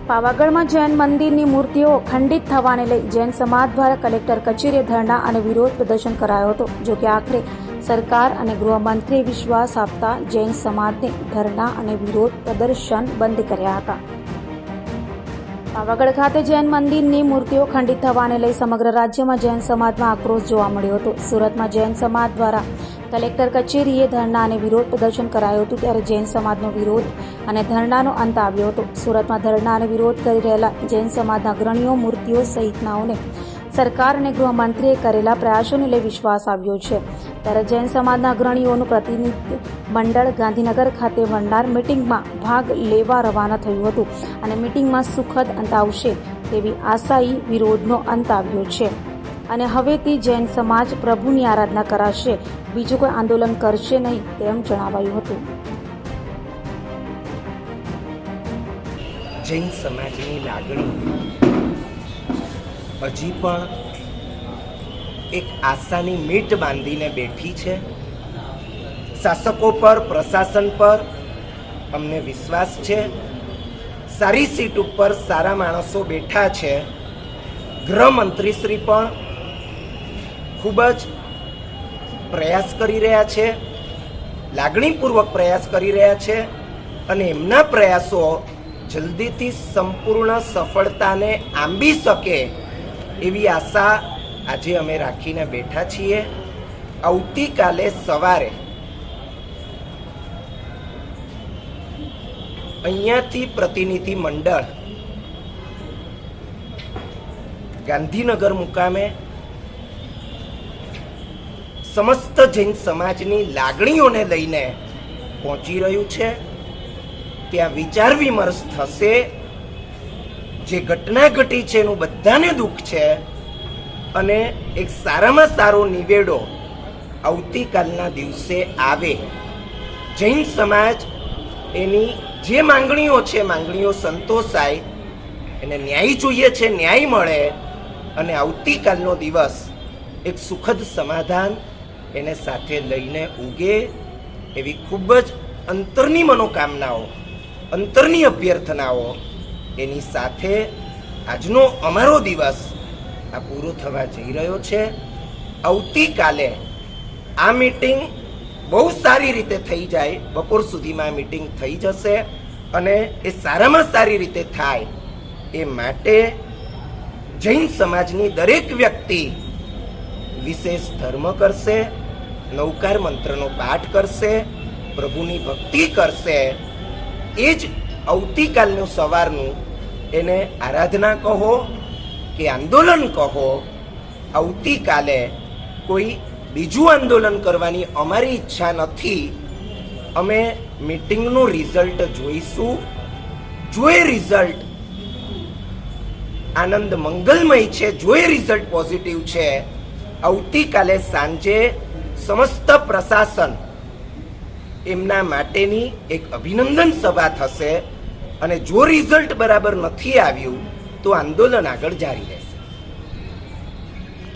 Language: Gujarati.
પાવાગઢમાં જૈન મંદિરની મૂર્તિઓ ખંડિત થવાને લઈ જૈન સમાજ દ્વારા કલેક્ટર કચેરીએ ધરણા અને વિરોધ પ્રદર્શન કરાયો હતો. જો કે આખરે સરકાર અને ગૃહમંત્રીએ વિશ્વાસ આપતા જૈન સમાજને ધરણા અને વિરોધ પ્રદર્શન બંધ કર્યા હતા. પાવાગઢ ખાતે જૈન મંદિરની મૂર્તિઓ ખંડિત થવાને લઈ સમગ્ર રાજ્યમાં જૈન સમાજમાં આક્રોશ જોવા મળ્યો હતો. સુરતમાં જૈન સમાજ દ્વારા કલેક્ટર કચેરીએ ધરણા અને વિરોધ પ્રદર્શન કરાયું હતું, ત્યારે જૈન સમાજનો વિરોધ અને ધરણાનો અંત આવ્યો હતો. સુરતમાં ધરણા અને વિરોધ કરી રહેલા જૈન સમાજના અગ્રણીઓ મૂર્તિઓ સહિતનાઓને સરકાર અને ગૃહમંત્રીએ કરેલા પ્રયાસોને લઈ વિશ્વાસ આવ્યો છે. ત્યારે જૈન સમાજના અગ્રણીઓનું પ્રતિનિધિ મંડળ ગાંધીનગર ખાતે મળનાર મિટિંગમાં ભાગ લેવા રવાના થયું હતું અને મિટિંગમાં સુખદ અંત આવશે તેવી આશાયી વિરોધનો અંત આવ્યો છે અને હવેથી જૈન સમાજ પ્રભુની આરાધના કરાશે, બીજું કોઈ આંદોલન કરશે નહીં તેમ જણાવાયું હતું. જૈન સમાજની લાગણી હજી પણ એક આશાની મીટ બાંધીને બેઠી છે. શાસકો પર, પ્રશાસન પર અમને વિશ્વાસ છે. સારી સીટ ઉપર સારા માણસો બેઠા છે. ગૃહમંત્રીશ્રી પણ ખૂબ જ પ્રયાસ કરી રહ્યા છે, લાગણીપૂર્વક પ્રયાસ કરી રહ્યા છે અને એમના પ્રયાસો જલ્દીથી સંપૂર્ણ સફળતાને આંબી શકે એવી આશા આજે અમે રાખીને બેઠા છીએ. આવતીકાલે સવારે અહીંયાથી પ્રતિનિધિ મંડળ ગાંધીનગર મુકામે સમસ્ત જૈન સમાજની લાગણીઓને લઈને પહોંચી રહ્યું છે. ત્યાં વિચાર વિમર્શ થશે. જે ઘટના ઘટી છે એનું બધાને દુઃખ છે અને એક સારામાં સારો નિવેડો આવતીકાલના દિવસે આવે. જૈન સમાજ એની જે માંગણીઓ છે, માંગણીઓ સંતોષાય, એને ન્યાય જોઈએ છે, ન્યાય મળે અને આવતીકાલનો દિવસ એક સુખદ સમાધાન એને સાથે લઈને ઉગે એવી ખૂબ જ અંતરની મનોકામનાઓ, અંતરની અભ્યર્થનાઓ એની સાથે આજનો અમારો દિવસ આ પૂરો થવા જઈ રહ્યો છે. આવતીકાલે આ મીટિંગ બહુ સારી રીતે થઈ જાય, બપોર સુધીમાં આ મીટિંગ થઈ જશે અને એ સારામાં સારી રીતે થાય એ માટે જૈન સમાજની દરેક વ્યક્તિ વિશેષ ધર્મ કરશે, નવકાર મંત્રનો પાઠ કરશે, પ્રભુની ભક્તિ કરશે. એ જ આવતીકાલનું સવારનું એને આરાધના કહો કે આંદોલન કહો. આવતીકાલે કોઈ બીજું આંદોલન કરવાની અમારી ઈચ્છા નથી. અમે મીટિંગનું રિઝલ્ટ જોઈશું. જો એ રિઝલ્ટ આનંદ મંગલમય છે, જો એ રિઝલ્ટ પોઝિટિવ છે, આવતીકાલે સાંજે સમસ્ત પ્રશાસન એમના માટેની એક અભિનંદન સભા થશે અને જો રિઝલ્ટ બરાબર નથી આવ્યું તો આંદોલન આગળ જારી રહેશે.